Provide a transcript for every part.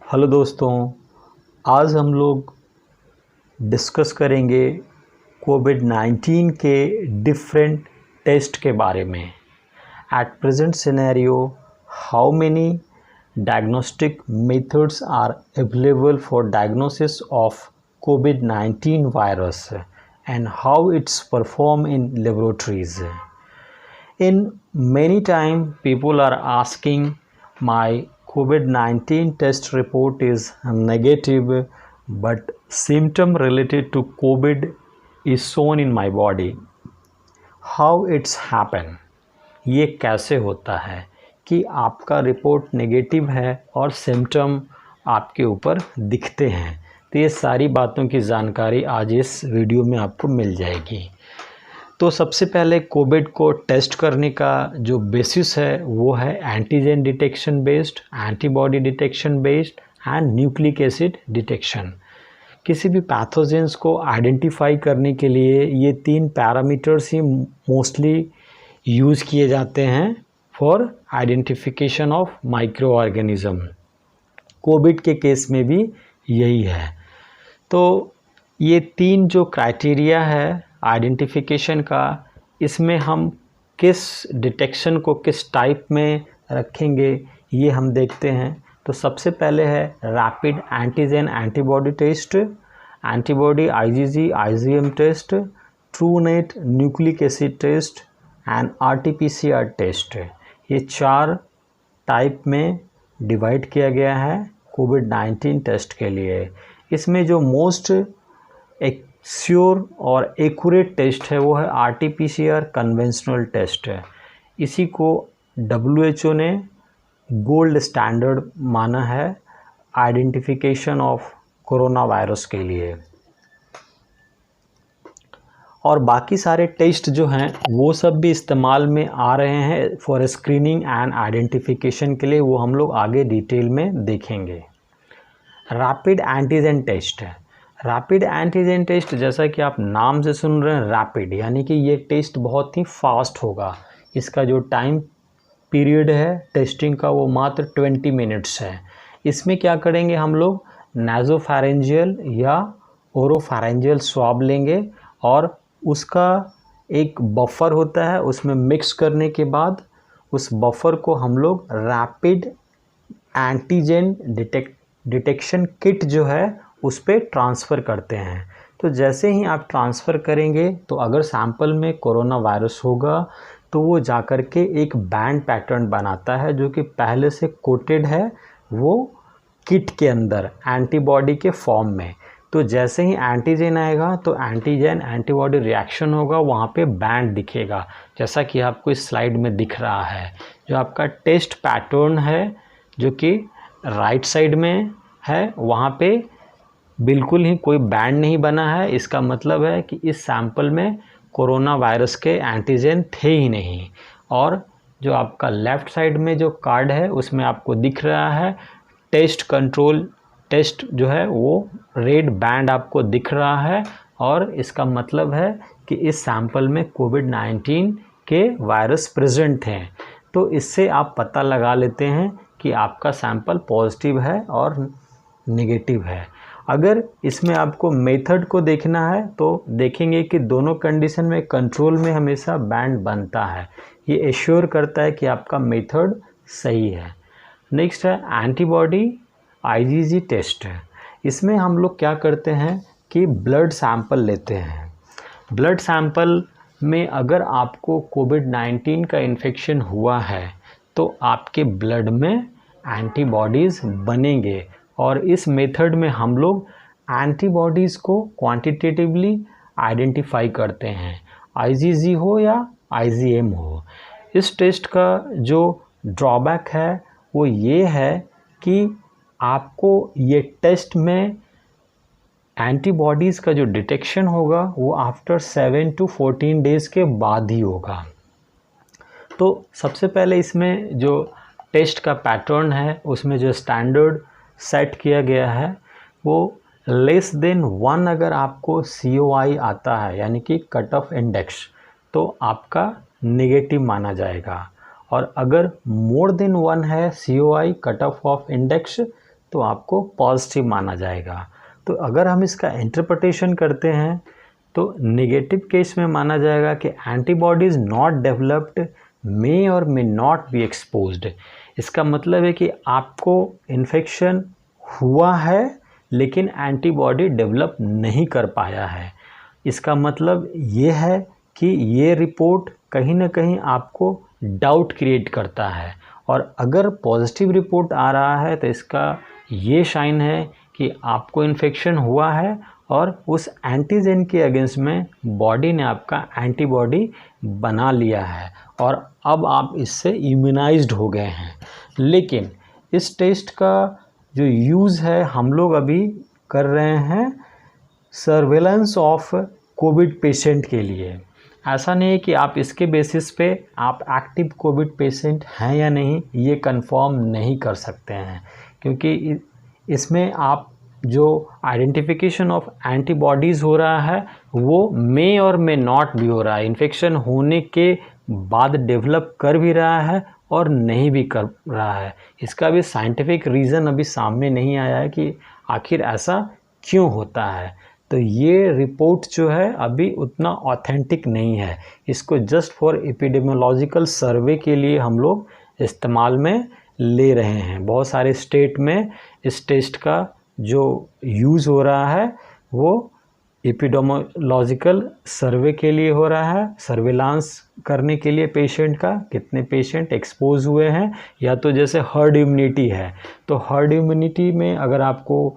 Hello दोस्तों, आज हम लोग डिस्कस करेंगे कोविड-19 के डिफरेंट टेस्ट के बारे में। At present scenario, how many diagnostic methods are available for diagnosis of कोविड-19 virus and how it's performed in laboratories. In many time people are asking, my COVID-19 test report is negative but symptom related to COVID is shown in my body. How it's happen? ये कैसे होता है कि आपका report negative है और symptom आपके ऊपर दिखते हैं। तो ये सारी बातों की जानकारी आज इस वीडियो में आपको मिल जाएगी। तो सबसे पहले कोविड को टेस्ट करने का जो बेसिस है वो है antigen detection based, antibody detection based and nucleic acid detection. किसी भी पैथोजेंस को आइडेंटिफाई करने के लिए ये तीन पैरामीटर्स ही मोस्टली यूज़ किए जाते हैं for identification of micro organism. Covid के केस में भी यही है। तो ये तीन जो क्राइटेरिया है आइडेंटिफिकेशन का, इसमें हम किस डिटेक्शन को किस टाइप में रखेंगे ये हम देखते हैं। तो सबसे पहले है rapid antigen antibody test, antibody IgG IgM test, Truenat nucleic acid test and RTPCR test. ये चार टाइप में डिवाइड किया गया है कोविड-19 टेस्ट के लिए। इसमें जो मोस्ट एक श्योर और एक्यूरेट टेस्ट है वो है आरटीपीसीआर कन्वेंशनल टेस्ट है। इसी को WHO ने गोल्ड स्टैंडर्ड माना है आइडेंटिफिकेशन ऑफ कोरोना वायरस के लिए। और बाकी सारे टेस्ट जो हैं वो सब भी इस्तेमाल में आ रहे हैं फॉर स्क्रीनिंग एंड आइडेंटिफिकेशन के लिए, वो हम लोग आगे डिटेल में देखेंगे। रैपिड एंटीजन टेस्ट है। रैपिड एंटीजन टेस्ट जैसा कि आप नाम से सुन रहे हैं रैपिड, यानी कि ये टेस्ट बहुत ही फास्ट होगा। इसका जो टाइम पीरियड है टेस्टिंग का वो मात्र 20 मिनट्स है। इसमें क्या करेंगे, हम लोग नासोफैरेंजियल या ओरोफैरेंजियल स्वाब लेंगे और उसका एक बफर होता है, उसमें मिक्स करने के बाद उस बफर को हम लोग रैपिड एंटीजन डिटेक्शन किट जो है उस पर ट्रांसफ़र करते हैं। तो जैसे ही आप ट्रांसफ़र करेंगे तो अगर सैंपल में कोरोना वायरस होगा तो वो जाकर के एक बैंड पैटर्न बनाता है जो कि पहले से कोटेड है वो किट के अंदर एंटीबॉडी के फॉर्म में। तो जैसे ही एंटीजन आएगा तो एंटीजन एंटीबॉडी रिएक्शन होगा, वहाँ पे बैंड दिखेगा जैसा कि आपको इस स्लाइड में दिख रहा है। जो आपका टेस्ट पैटर्न है जो कि राइट साइड में है, वहाँ पे बिल्कुल ही कोई बैंड नहीं बना है। इसका मतलब है कि इस सैंपल में कोरोना वायरस के एंटीजन थे ही नहीं। और जो आपका लेफ़्ट साइड में जो कार्ड है उसमें आपको दिख रहा है टेस्ट कंट्रोल टेस्ट जो है वो रेड बैंड आपको दिख रहा है, और इसका मतलब है कि इस सैंपल में कोविड-19 के वायरस प्रेजेंट हैं। तो इससे आप पता लगा लेते हैं कि आपका सैंपल पॉजिटिव है और नेगेटिव है। अगर इसमें आपको मेथड को देखना है तो देखेंगे कि दोनों कंडीशन में कंट्रोल में हमेशा बैंड बनता है। ये एश्योर करता है कि आपका मेथड सही है। नेक्स्ट है एंटीबॉडी आईजीजी टेस्ट है। इसमें हम लोग क्या करते हैं कि ब्लड सैंपल लेते हैं। ब्लड सैंपल में अगर आपको कोविड-19 का इन्फेक्शन हुआ है तो आपके ब्लड में एंटीबॉडीज़ बनेंगे, और इस मेथड में हम लोग एंटीबॉडीज़ को क्वांटिटेटिवली आइडेंटिफाई करते हैं, आईजीजी हो या आईजीएम हो। इस टेस्ट का जो ड्रॉबैक है वो ये है कि आपको ये टेस्ट में एंटीबॉडीज़ का जो डिटेक्शन होगा वो आफ्टर 7 to 14 डेज़ के बाद ही होगा। तो सबसे पहले इसमें जो टेस्ट का पैटर्न है उसमें जो स्टैंडर्ड सेट किया गया है वो लेस देन 1 अगर आपको COI आता है यानी कि कट ऑफ इंडेक्स तो आपका नेगेटिव माना जाएगा, और अगर मोर देन 1 है COI कट ऑफ इंडेक्स तो आपको पॉजिटिव माना जाएगा। तो अगर हम इसका इंटरप्रिटेशन करते हैं तो नेगेटिव केस में माना जाएगा कि एंटीबॉडीज़ नॉट डेवलप्ड मे और मे नॉट बी एक्सपोज्ड। इसका मतलब है कि आपको इन्फेक्शन हुआ है लेकिन एंटीबॉडी डेवलप नहीं कर पाया है। इसका मतलब ये है कि ये रिपोर्ट कहीं ना कहीं आपको डाउट क्रिएट करता है, और अगर पॉजिटिव रिपोर्ट आ रहा है तो इसका ये साइन है कि आपको इन्फेक्शन हुआ है और उस एंटीजन के अगेंस्ट में बॉडी ने आपका एंटीबॉडी बना लिया है और अब आप इससे इम्यूनाइज्ड हो गए हैं। लेकिन इस टेस्ट का जो यूज़ है हम लोग अभी कर रहे हैं सर्वेलेंस ऑफ कोविड पेशेंट के लिए। ऐसा नहीं है कि आप इसके बेसिस पे आप एक्टिव कोविड पेशेंट हैं या नहीं ये कंफर्म नहीं कर सकते हैं, क्योंकि इसमें आप जो आइडेंटिफिकेशन ऑफ एंटीबॉडीज़ हो रहा है वो मे और मे नॉट भी हो रहा है। इन्फेक्शन होने के बाद डेवलप कर भी रहा है और नहीं भी कर रहा है। इसका भी साइंटिफिक रीज़न अभी सामने नहीं आया है कि आखिर ऐसा क्यों होता है। तो ये रिपोर्ट जो है अभी उतना ऑथेंटिक नहीं है। इसको जस्ट फॉर एपिडेमियोलॉजिकल सर्वे के लिए हम लोग इस्तेमाल में ले रहे हैं। बहुत सारे स्टेट में इस टेस्ट का जो यूज़ हो रहा है वो एपिडेमियोलॉजिकल सर्वे के लिए हो रहा है, सर्विलांस करने के लिए पेशेंट का कितने पेशेंट एक्सपोज हुए हैं, या तो जैसे हर्ड इम्यूनिटी है तो हर्ड इम्यूनिटी में अगर आपको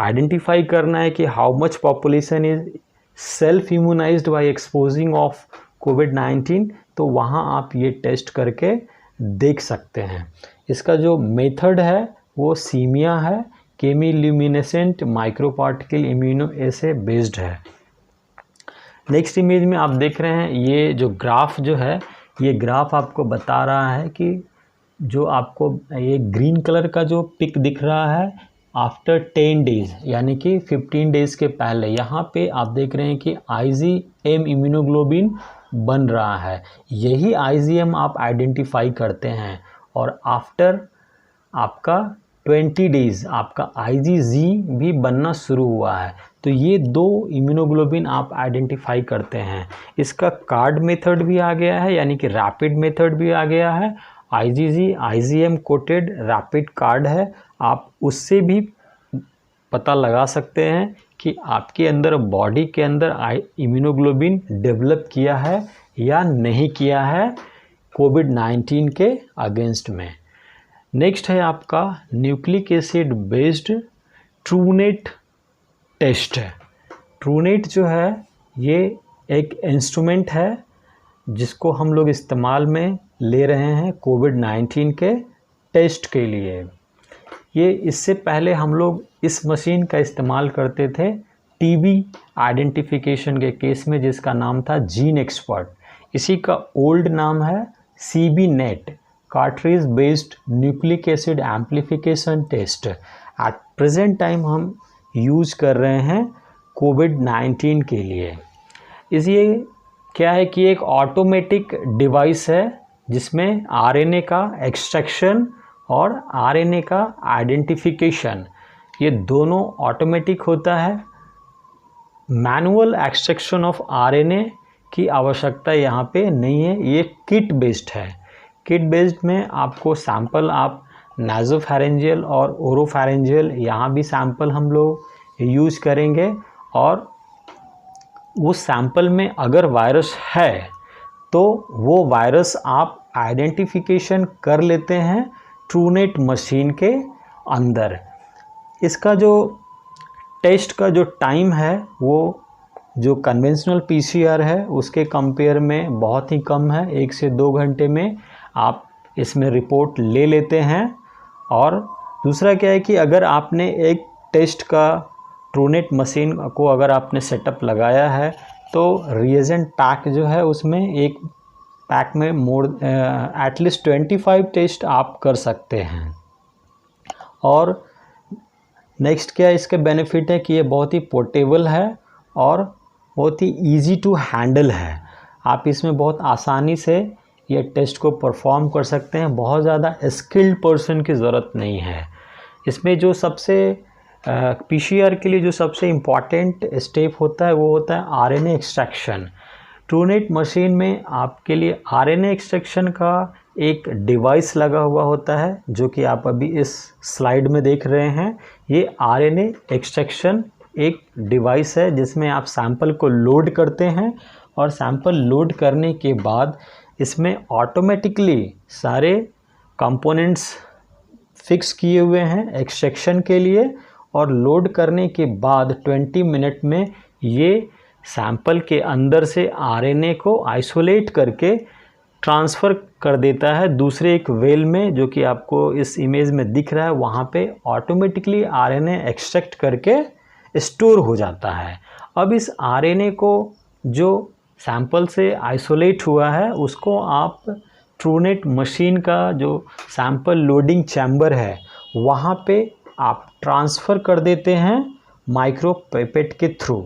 आइडेंटिफाई करना है कि how much population is self immunized by exposing of COVID तो वहाँ आप ये टेस्ट करके देख सकते हैं। इसका जो मेथड है वो सीमिया है, केमिल्यूमिनेसेंट माइक्रोपार्टिकल इम्यूनोएसे बेस्ड है। नेक्स्ट इमेज में आप देख रहे हैं ये जो ग्राफ जो है ये ग्राफ आपको बता रहा है कि जो आपको ये ग्रीन कलर का जो पिक दिख रहा है आफ्टर 10 डेज़ यानी कि 15 डेज़ के पहले, यहाँ पे आप देख रहे हैं कि IgM इम्यूनोग्लोबिन बन रहा है। यही IgM आप आइडेंटिफाई करते हैं और आफ्टर आपका 20 डेज़ आपका IgG भी बनना शुरू हुआ है। तो ये दो इम्यूनोग्लोबिन आप आइडेंटिफाई करते हैं। इसका कार्ड मेथड भी आ गया है यानी कि रैपिड मेथड भी आ गया है। IgG IgM coated rapid card है, आप उससे भी पता लगा सकते हैं कि आपके अंदर बॉडी के अंदर इम्यूनोग्लोबिन डेवलप किया है या नहीं किया है कोविड-19 के अगेंस्ट में। नेक्स्ट है आपका nucleic acid based Truenat test है। ट्रूनेट जो है ये एक इंस्ट्रूमेंट है जिसको हम लोग इस्तेमाल में ले रहे हैं कोविड-19 के टेस्ट के लिए। ये इससे पहले हम लोग इस मशीन का इस्तेमाल करते थे टीबी आइडेंटिफिकेशन के केस में जिसका नाम था जीन एक्सपर्ट। इसी का ओल्ड नाम है CB NAAT cartridge based nucleic acid amplification test. At present time हम यूज़ कर रहे हैं कोविड-19 के लिए। इसलिए क्या है कि एक ऑटोमेटिक डिवाइस है जिसमें RNA का एक्सट्रैक्शन और RNA का आइडेंटिफिकेशन ये दोनों ऑटोमेटिक होता है। मैनुअल एक्सट्रैक्शन ऑफ RNA की आवश्यकता यहाँ पे नहीं है, ये किट बेस्ड है। किट बेस्ड में आपको सैंपल आप नासोफैरेंजियल और ओरोफैरेंजियल यहाँ भी सैंपल हम लोग यूज़ करेंगे और उस सैंपल में अगर वायरस है तो वो वायरस आप आइडेंटिफिकेशन कर लेते हैं ट्रूनेट मशीन के अंदर। इसका जो टेस्ट का जो टाइम है वो जो कन्वेंशनल PCR है उसके कंपेयर में बहुत ही कम है, 1 से 2 घंटे में आप इसमें रिपोर्ट ले लेते हैं। और दूसरा क्या है कि अगर आपने एक टेस्ट का ट्रूनेट मशीन को अगर आपने सेटअप लगाया है तो रिएजेंट पैक जो है उसमें एक पैक में एटलीस्ट 25 टेस्ट आप कर सकते हैं। और नेक्स्ट क्या इसके बेनिफिट है कि ये बहुत ही पोर्टेबल है और बहुत ही इजी टू हैंडल है। आप इसमें बहुत आसानी से ये टेस्ट को परफॉर्म कर सकते हैं, बहुत ज़्यादा स्किल्ड पर्सन की ज़रूरत नहीं है। इसमें जो सबसे पीसीआर के लिए जो सबसे इम्पॉर्टेंट स्टेप होता है वो होता है आरएनए एक्सट्रैक्शन। ट्रूनेट मशीन में आपके लिए आरएनए एक्सट्रैक्शन का एक डिवाइस लगा हुआ होता है, जो कि आप अभी इस स्लाइड में देख रहे हैं। ये आरएनए एक्सट्रैक्शन एक डिवाइस है जिसमें आप सैंपल को लोड करते हैं और सैंपल लोड करने के बाद इसमें ऑटोमेटिकली सारे कंपोनेंट्स फिक्स किए हुए हैं एक्सट्रैक्शन के लिए, और लोड करने के बाद 20 मिनट में ये सैंपल के अंदर से आरएनए को आइसोलेट करके ट्रांसफ़र कर देता है दूसरे एक वेल में, जो कि आपको इस इमेज में दिख रहा है। वहाँ पे ऑटोमेटिकली आरएनए एक्सट्रैक्ट करके स्टोर हो जाता है। अब इस आरएनए को जो सैंपल से आइसोलेट हुआ है उसको आप ट्रूनेट मशीन का जो सैंपल लोडिंग चैम्बर है वहाँ पे आप ट्रांसफ़र कर देते हैं माइक्रोपिपेट के थ्रू।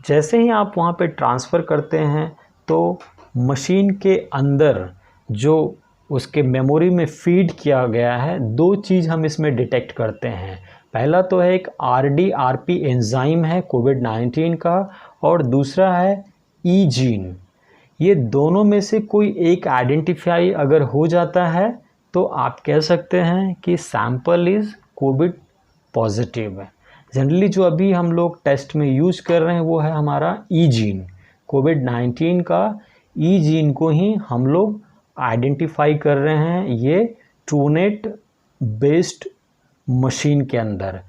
जैसे ही आप वहाँ पे ट्रांसफ़र करते हैं तो मशीन के अंदर जो उसके मेमोरी में फीड किया गया है, दो चीज़ हम इसमें डिटेक्ट करते हैं। पहला तो है एक RDRP एंजाइम है कोविड-19 का, और दूसरा है ई जीन। ये दोनों में से कोई एक आइडेंटिफाई अगर हो जाता है तो आप कह सकते हैं कि सैंपल इज़ कोविड पॉजिटिव है। जनरली जो अभी हम लोग टेस्ट में यूज कर रहे हैं वो है हमारा ई जीन। कोविड-19 का ई जीन को ही हम लोग आइडेंटिफाई कर रहे हैं ये ट्रूनेट बेस्ड मशीन के अंदर।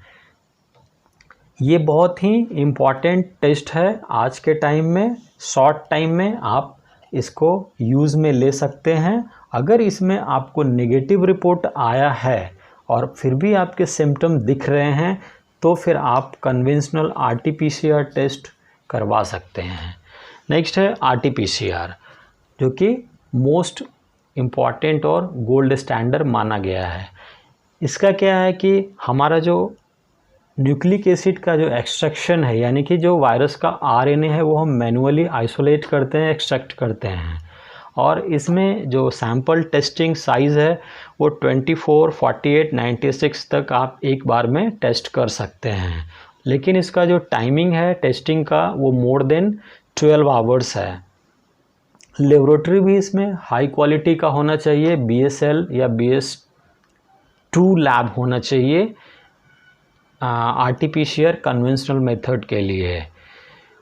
ये बहुत ही इम्पॉर्टेंट टेस्ट है आज के टाइम में। शॉर्ट टाइम में आप इसको यूज़ में ले सकते हैं। अगर इसमें आपको नेगेटिव रिपोर्ट आया है और फिर भी आपके सिम्टम दिख रहे हैं तो फिर आप कन्वेंशनल RT-PCR टेस्ट करवा सकते हैं। नेक्स्ट है RT-PCR, जो कि मोस्ट इम्पॉर्टेंट और गोल्ड स्टैंडर्ड माना गया है। इसका क्या है कि हमारा जो न्यूक्लिक एसिड का जो एक्सट्रैक्शन है, यानी कि जो वायरस का RNA है वो हम मैनुअली आइसोलेट करते हैं, एक्सट्रैक्ट करते हैं, और इसमें जो सैंपल टेस्टिंग साइज़ है वो 24, 48, 96 तक आप एक बार में टेस्ट कर सकते हैं। लेकिन इसका जो टाइमिंग है टेस्टिंग का वो मोर देन 12 आवर्स है। लेबोरेटरी भी इसमें हाई क्वालिटी का होना चाहिए, BSL या BS2 लैब होना चाहिए RT-PCR कन्वेंशनल मेथड के लिए।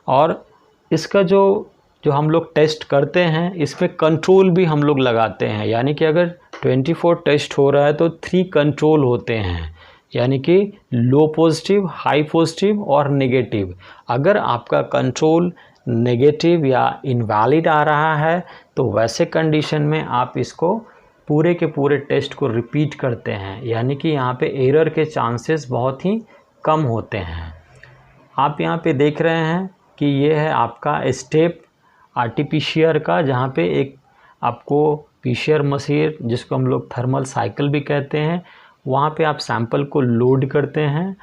और इसका जो हम लोग टेस्ट करते हैं इसमें कंट्रोल भी हम लोग लगाते हैं, यानी कि अगर 24 टेस्ट हो रहा है तो 3 कंट्रोल होते हैं, यानी कि लो पॉजिटिव, हाई पॉजिटिव और नेगेटिव। अगर आपका कंट्रोल नेगेटिव या इनवैलिड आ रहा है तो वैसे कंडीशन में आप इसको पूरे के पूरे टेस्ट को रिपीट करते हैं, यानी कि यहाँ पे एरर के चांसेस बहुत ही कम होते हैं। आप यहाँ पे देख रहे हैं कि ये है आपका स्टेप RT-PCR का, जहाँ पे एक आपको PCR मशीन, जिसको हम लोग थर्मल साइकिल भी कहते हैं, वहाँ पे आप सैंपल को लोड करते हैं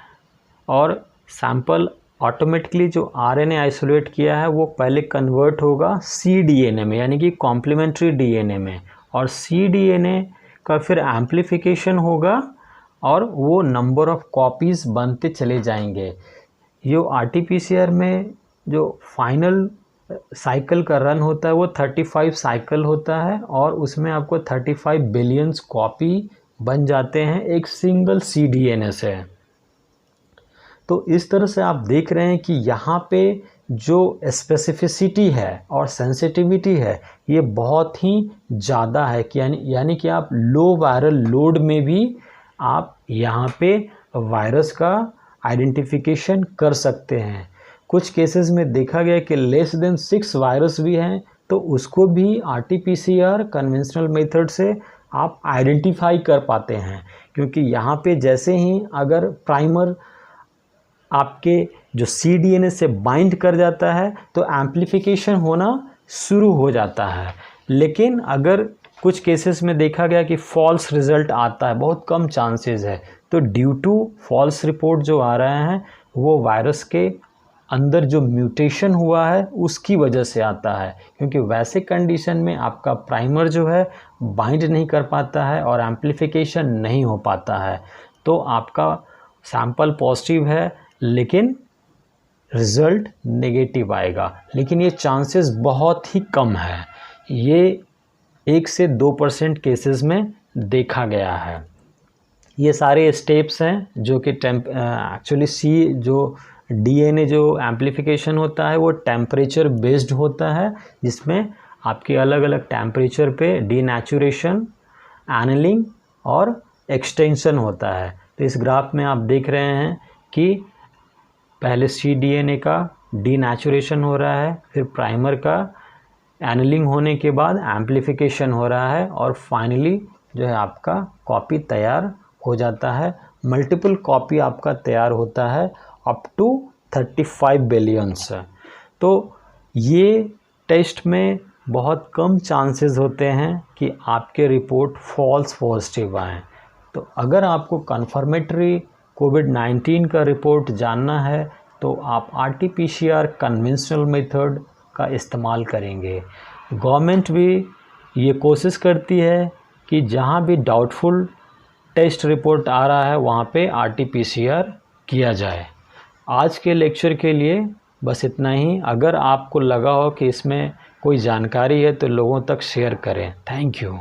और सैंपल ऑटोमेटिकली जो RNA आइसोलेट किया है वो पहले कन्वर्ट होगा cDNA में, यानी कि कॉम्प्लीमेंट्री DNA में, और cDNA का फिर एम्प्लीफिकेशन होगा और वो नंबर ऑफ़ कॉपीज़ बनते चले जाएंगे। ये RT-PCR में जो फाइनल साइकिल का रन होता है वो 35 साइकिल होता है, और उसमें आपको 35 बिलियंस कॉपी बन जाते हैं एक सिंगल cDNA से। तो इस तरह से आप देख रहे हैं कि यहाँ पे जो स्पेसिफिसिटी है और सेंसिटिविटी है ये बहुत ही ज़्यादा है कि यानी कि आप लो वायरल लोड में भी आप यहाँ पे वायरस का आइडेंटिफिकेशन कर सकते हैं। कुछ केसेस में देखा गया कि लेस देन 6 वायरस भी हैं तो उसको भी RT-PCR कन्वेंशनल मेथड से आप आइडेंटिफाई कर पाते हैं, क्योंकि यहाँ पे जैसे ही अगर प्राइमर आपके जो cDNA से बाइंड कर जाता है तो एम्प्लीफिकेशन होना शुरू हो जाता है। लेकिन अगर कुछ केसेस में देखा गया कि फॉल्स रिज़ल्ट आता है, बहुत कम चांसेस है, तो ड्यू टू फॉल्स रिपोर्ट जो आ रहे हैं वो वायरस के अंदर जो म्यूटेशन हुआ है उसकी वजह से आता है, क्योंकि वैसे कंडीशन में आपका प्राइमर जो है बाइंड नहीं कर पाता है और एम्प्लीफिकेशन नहीं हो पाता है। तो आपका सैंपल पॉजिटिव है लेकिन रिज़ल्ट नेगेटिव आएगा, लेकिन ये चांसेस बहुत ही कम है। ये 1 से 2% केसेस में देखा गया है। ये सारे स्टेप्स हैं जो कि एक्चुअली जो डीएनए जो एम्प्लीफिकेशन होता है वो टेम्परेचर बेस्ड होता है, जिसमें आपके अलग अलग टेम्परेचर पे डीनेचुरेशन, एनलिंग और एक्सटेंशन होता है। तो इस ग्राफ में आप देख रहे हैं कि पहले cDNA का डीनेचुरेशन हो रहा है, फिर प्राइमर का एनलिंग होने के बाद एम्प्लीफिकेशन हो रहा है और फाइनली जो है आपका कॉपी तैयार हो जाता है। मल्टीपल कॉपी आपका तैयार होता है अप टू 35 बिलियंस। तो ये टेस्ट में बहुत कम चांसेस होते हैं कि आपके रिपोर्ट फॉल्स पॉजिटिव आए। तो अगर आपको कन्फर्मेटरी कोविड-19 का रिपोर्ट जानना है तो आप RT-PCR कन्वेंशनल मेथड का इस्तेमाल करेंगे। गवर्नमेंट भी ये कोशिश करती है कि जहाँ भी डाउटफुल टेस्ट रिपोर्ट आ रहा है वहाँ पे RT-PCR किया जाए। आज के लेक्चर के लिए बस इतना ही। अगर आपको लगा हो कि इसमें कोई जानकारी है तो लोगों तक शेयर करें। Thank you.